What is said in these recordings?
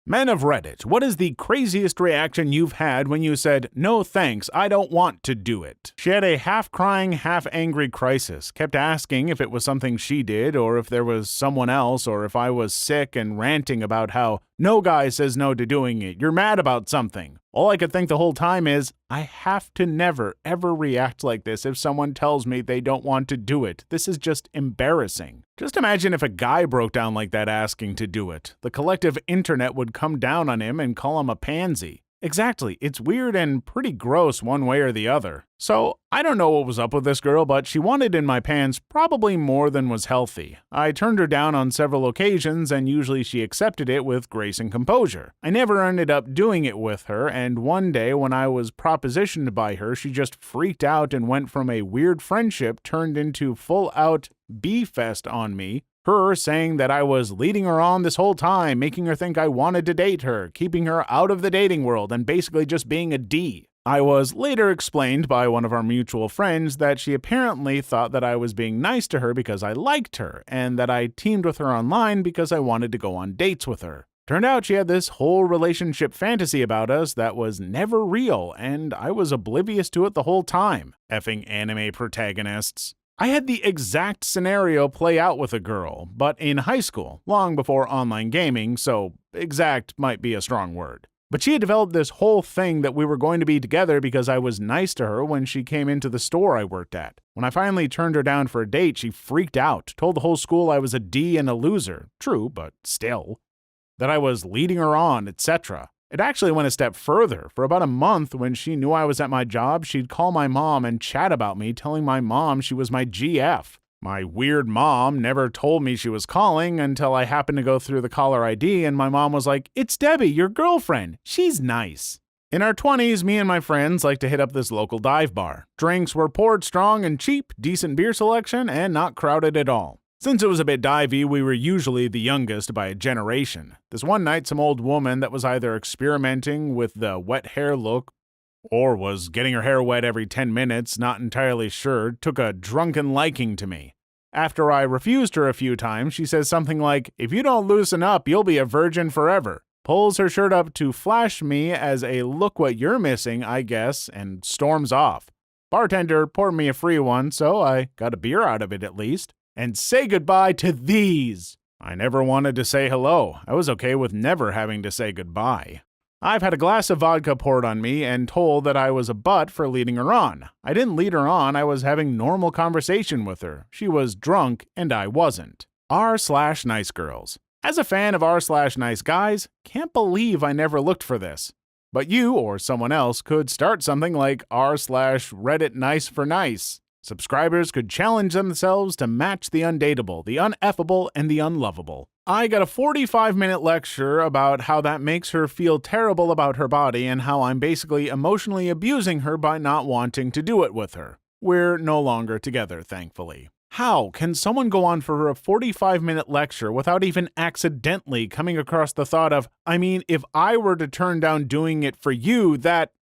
Men of Reddit, what is the craziest reaction you've had when you said, "No thanks, I don't want to do it"? She had a half-crying, half-angry crisis, kept asking if it was something she did, or if there was someone else, or if I was sick, and ranting about how no guy says no to doing it, you're mad about something. All I could think the whole time is, I have to never, ever react like this if someone tells me they don't want to do it. This is just embarrassing. Just imagine if a guy broke down like that asking to do it. The collective internet would come down on him and call him a pansy. Exactly, it's weird and pretty gross one way or the other. So, I don't know what was up with this girl, but she wanted in my pants probably more than was healthy. I turned her down on several occasions, and usually she accepted it with grace and composure. I never ended up doing it with her, and one day when I was propositioned by her, she just freaked out and went from a weird friendship turned into full-out B-fest on me. Her saying that I was leading her on this whole time, making her think I wanted to date her, keeping her out of the dating world, and basically just being a D. I was later explained by one of our mutual friends that she apparently thought that I was being nice to her because I liked her, and that I teamed with her online because I wanted to go on dates with her. Turned out she had this whole relationship fantasy about us that was never real, and I was oblivious to it the whole time. Effing anime protagonists. I had the exact scenario play out with a girl, but in high school, long before online gaming, so exact might be a strong word. But she had developed this whole thing that we were going to be together because I was nice to her when she came into the store I worked at. When I finally turned her down for a date, she freaked out, told the whole school I was a D and a loser. True, but still. That I was leading her on, etc. It actually went a step further. For about a month, when she knew I was at my job, she'd call my mom and chat about me, telling my mom she was my GF. My weird mom never told me she was calling until I happened to go through the caller ID, and my mom was like, "It's Debbie, your girlfriend. She's nice." In our 20s, me and my friends liked to hit up this local dive bar. Drinks were poured strong and cheap, decent beer selection, and not crowded at all. Since it was a bit divey, we were usually the youngest by a generation. This one night, some old woman that was either experimenting with the wet hair look or was getting her hair wet every 10 minutes, not entirely sure, took a drunken liking to me. After I refused her a few times, she says something like, "If you don't loosen up, you'll be a virgin forever." Pulls her shirt up to flash me as a "look what you're missing, I guess," and storms off. Bartender poured me a free one, so I got a beer out of it at least. And say goodbye to these. I never wanted to say hello. I was okay with never having to say goodbye. I've had a glass of vodka poured on me and told that I was a butt for leading her on. I didn't lead her on, I was having normal conversation with her. She was drunk and I wasn't. R/nice girls. As a fan of R/nice guys, can't believe I never looked for this. But you or someone else could start something like r/Reddit nice for nice. Subscribers could challenge themselves to match the undateable, the uneffable, and the unlovable. I got a 45-minute lecture about how that makes her feel terrible about her body and how I'm basically emotionally abusing her by not wanting to do it with her. We're no longer together, thankfully. How can someone go on for a 45-minute lecture without even accidentally coming across the thought of, I mean, if I were to turn down doing it for you, that...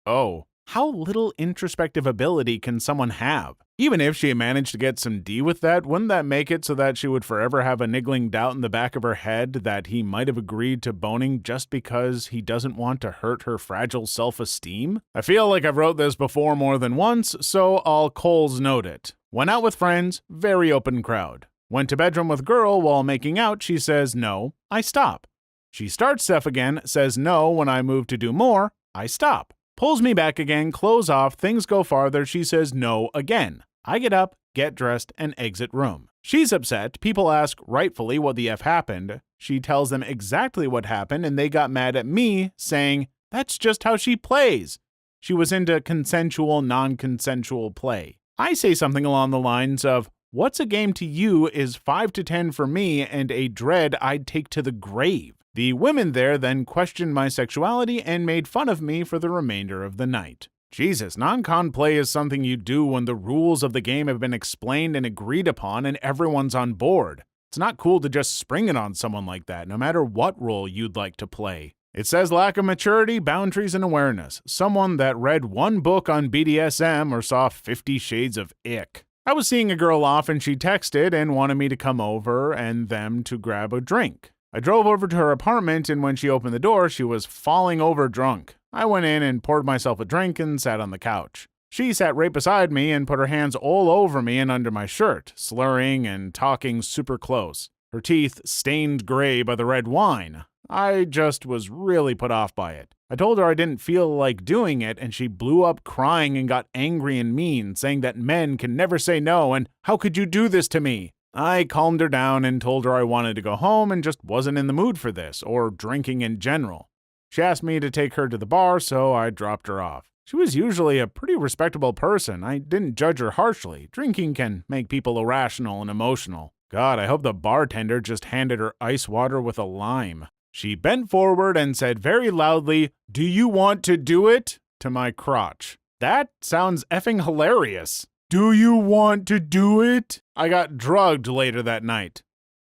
Oh. How little introspective ability can someone have? Even if she managed to get some D with that, wouldn't that make it so that she would forever have a niggling doubt in the back of her head that he might have agreed to boning just because he doesn't want to hurt her fragile self-esteem? I feel like I've wrote this before more than once, so I'll Coles note it. Went out with friends, very open crowd. Went to bedroom with girl while making out, she says no, I stop. She starts stuff again, says no when I move to do more, I stop. Pulls me back again, clothes off, things go farther, she says no again. I get up, get dressed, and exit room. She's upset, people ask rightfully what the F happened. She tells them exactly what happened and they got mad at me, saying, "That's just how she plays." She was into consensual, non-consensual play. I say something along the lines of, "What's a game to you is 5 to 10 for me and a dread I'd take to the grave." The women there then questioned my sexuality and made fun of me for the remainder of the night. Jesus, non-con play is something you do when the rules of the game have been explained and agreed upon and everyone's on board. It's not cool to just spring it on someone like that, no matter what role you'd like to play. It says lack of maturity, boundaries, and awareness. Someone that read one book on BDSM or saw 50 Shades of Ick. I was seeing a girl off and she texted and wanted me to come over and them to grab a drink. I drove over to her apartment, and when she opened the door, she was falling over drunk. I went in and poured myself a drink and sat on the couch. She sat right beside me and put her hands all over me and under my shirt, slurring and talking super close. Her teeth stained gray by the red wine. I just was really put off by it. I told her I didn't feel like doing it, and she blew up crying and got angry and mean, saying that men can never say no and how could you do this to me? I calmed her down and told her I wanted to go home and just wasn't in the mood for this, or drinking in general. She asked me to take her to the bar, so I dropped her off. She was usually a pretty respectable person. I didn't judge her harshly. Drinking can make people irrational and emotional. God, I hope the bartender just handed her ice water with a lime. She bent forward and said very loudly, "Do you want to do it?" to my crotch. That sounds effing hilarious. Do you want to do it? I got drugged later that night.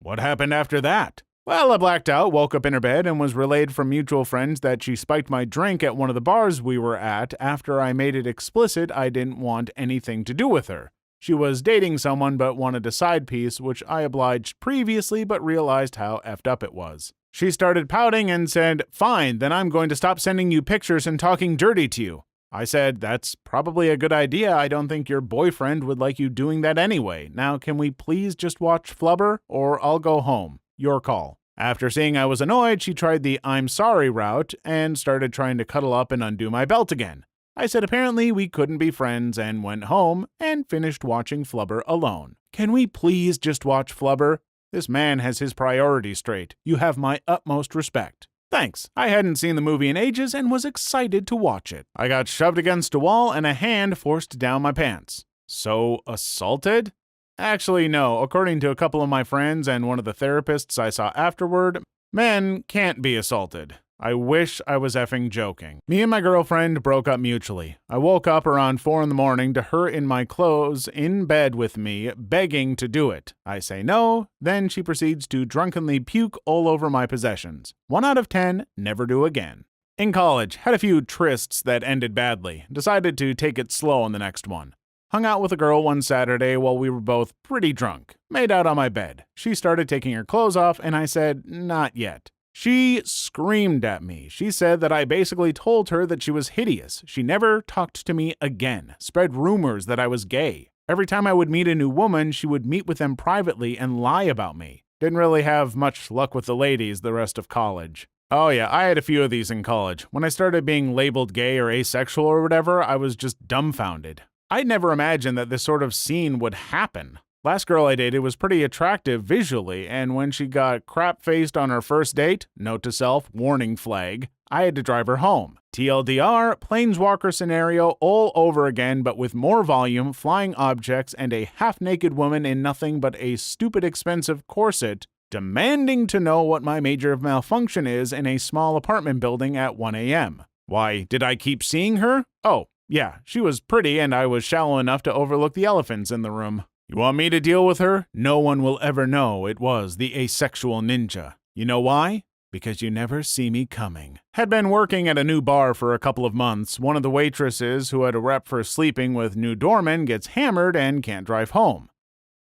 What happened after that? Well, I blacked out, woke up in her bed, and was relayed from mutual friends that she spiked my drink at one of the bars we were at after I made it explicit I didn't want anything to do with her. She was dating someone but wanted a side piece, which I obliged previously but realized how effed up it was. She started pouting and said, "Fine, then I'm going to stop sending you pictures and talking dirty to you." I said, "That's probably a good idea. I don't think your boyfriend would like you doing that anyway. Now, can we please just watch Flubber, or I'll go home? Your call." After seeing I was annoyed, she tried the "I'm sorry" route and started trying to cuddle up and undo my belt again. I said apparently we couldn't be friends and went home and finished watching Flubber alone. Can we please just watch Flubber? This man has his priorities straight. You have my utmost respect. Thanks. I hadn't seen the movie in ages and was excited to watch it. I got shoved against a wall and a hand forced down my pants. So, assaulted? Actually, no. According to a couple of my friends and one of the therapists I saw afterward, men can't be assaulted. I wish I was effing joking. Me and my girlfriend broke up mutually. I woke up around 4 a.m. to her in my clothes, in bed with me, begging to do it. I say no, then she proceeds to drunkenly puke all over my possessions. 1 out of 10, never do again. In college, had a few trysts that ended badly. Decided to take it slow on the next one. Hung out with a girl one Saturday while we were both pretty drunk. Made out on my bed. She started taking her clothes off and I said, "Not yet." She screamed at me. She said that I basically told her that she was hideous. She never talked to me again. Spread rumors that I was gay. Every time I would meet a new woman, she would meet with them privately and lie about me. Didn't really have much luck with the ladies the rest of college. Oh yeah, I had a few of these in college. When I started being labeled gay or asexual or whatever, I was just dumbfounded. I'd never imagined that this sort of scene would happen. Last girl I dated was pretty attractive visually, and when she got crap-faced on her first date, note to self, warning flag, I had to drive her home. TLDR, planeswalker scenario all over again, but with more volume, flying objects, and a half-naked woman in nothing but a stupid expensive corset, demanding to know what my major of malfunction is in a small apartment building at 1 a.m. Why, did I keep seeing her? Oh, yeah, she was pretty and I was shallow enough to overlook the elephants in the room. You want me to deal with her? No one will ever know it was the asexual ninja. You know why? Because you never see me coming. Had been working at a new bar for a couple of months. One of the waitresses who had a rep for sleeping with new doormen gets hammered and can't drive home.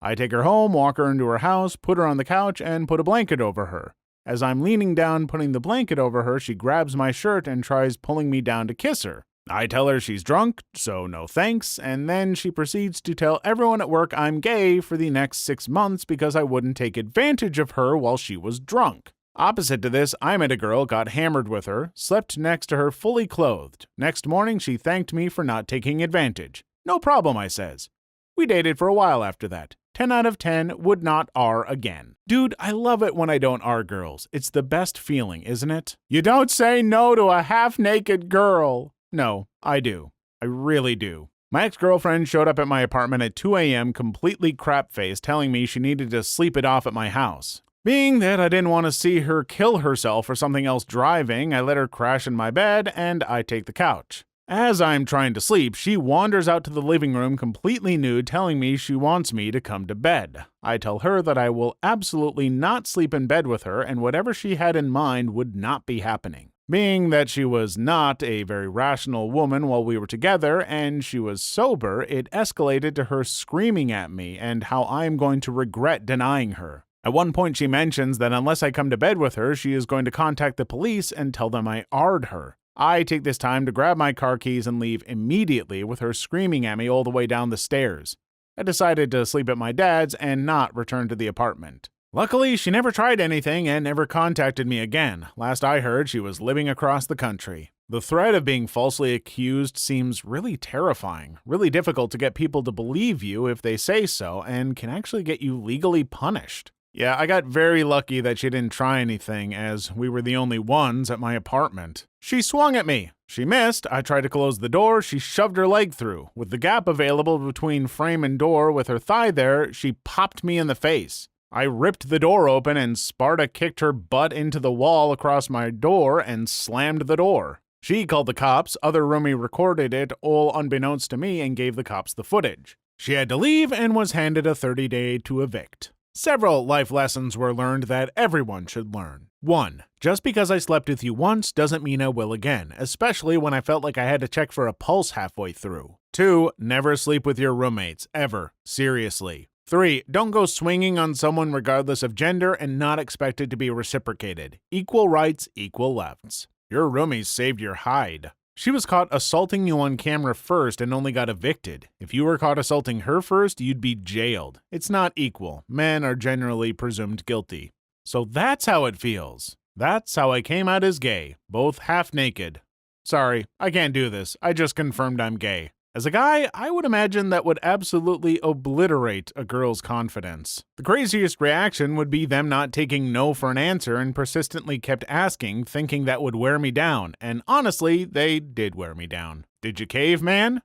I take her home, walk her into her house, put her on the couch, and put a blanket over her. As I'm leaning down putting the blanket over her, she grabs my shirt and tries pulling me down to kiss her. I tell her she's drunk, so no thanks, and then she proceeds to tell everyone at work I'm gay for the next 6 months because I wouldn't take advantage of her while she was drunk. Opposite to this, I met a girl, got hammered with her, slept next to her fully clothed. Next morning, she thanked me for not taking advantage. No problem, I says. We dated for a while after that. 10 out of 10, would not R again. Dude, I love it when I don't R girls. It's the best feeling, isn't it? You don't say no to a half-naked girl. No, I do. I really do. My ex-girlfriend showed up at my apartment at 2 a.m. completely crap-faced, telling me she needed to sleep it off at my house. Being that I didn't want to see her kill herself or something else driving, I let her crash in my bed and I take the couch. As I'm trying to sleep, she wanders out to the living room completely nude, telling me she wants me to come to bed. I tell her that I will absolutely not sleep in bed with her and whatever she had in mind would not be happening. Being that she was not a very rational woman while we were together and she was sober, it escalated to her screaming at me and how I am going to regret denying her. At one point, she mentions that unless I come to bed with her, she is going to contact the police and tell them I R'd her. I take this time to grab my car keys and leave immediately with her screaming at me all the way down the stairs. I decided to sleep at my dad's and not return to the apartment. Luckily, she never tried anything and never contacted me again. Last I heard, she was living across the country. The threat of being falsely accused seems really terrifying, really difficult to get people to believe you if they say so, and can actually get you legally punished. Yeah, I got very lucky that she didn't try anything, as we were the only ones at my apartment. She swung at me. She missed. I tried to close the door. She shoved her leg through. With the gap available between frame and door with her thigh there, she popped me in the face. I ripped the door open and Sparta kicked her butt into the wall across my door and slammed the door. She called the cops. Other roomie recorded it, all unbeknownst to me, and gave the cops the footage. She had to leave and was handed a 30-day to evict. Several life lessons were learned that everyone should learn. 1. Just because I slept with you once doesn't mean I will again, especially when I felt like I had to check for a pulse halfway through. 2. Never sleep with your roommates, ever. Seriously. 3. Don't go swinging on someone regardless of gender and not expect it to be reciprocated. Equal rights, equal lefts. Your roomies saved your hide. She was caught assaulting you on camera first and only got evicted. If you were caught assaulting her first, you'd be jailed. It's not equal. Men are generally presumed guilty. So that's how it feels. That's how I came out as gay, both half naked. Sorry, I can't do this. I just confirmed I'm gay. As a guy, I would imagine that would absolutely obliterate a girl's confidence. The craziest reaction would be them not taking no for an answer and persistently kept asking, thinking that would wear me down, and honestly, they did wear me down. Did you cave, man?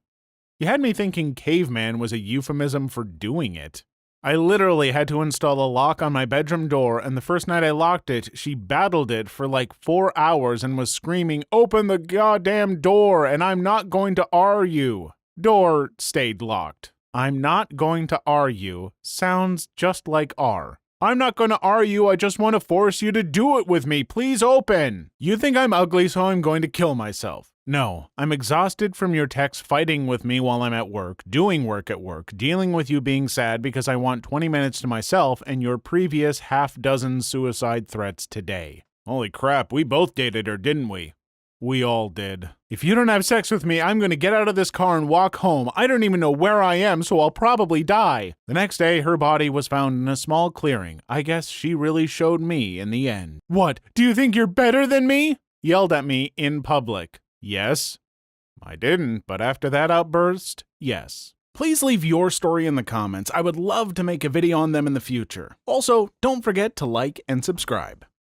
You had me thinking caveman was a euphemism for doing it. I literally had to install a lock on my bedroom door, and the first night I locked it, she battled it for like 4 hours and was screaming, "Open the goddamn door, and I'm not going to R you." Door stayed locked. I'm not going to R you sounds just like R. I'm not going to R you, I just want to force you to do it with me. Please open. You think I'm ugly, so I'm going to kill myself. No, I'm exhausted from your texts fighting with me while I'm at work, doing work at work, dealing with you being sad because I want 20 minutes to myself, and your previous half-dozen suicide threats today. Holy crap, we both dated her, didn't we? We all did. If you don't have sex with me, I'm going to get out of this car and walk home. I don't even know where I am, so I'll probably die. The next day, her body was found in a small clearing. I guess she really showed me in the end. What? Do you think you're better than me? Yelled at me in public. Yes. I didn't, but after that outburst, yes. Please leave your story in the comments. I would love to make a video on them in the future. Also, don't forget to like and subscribe.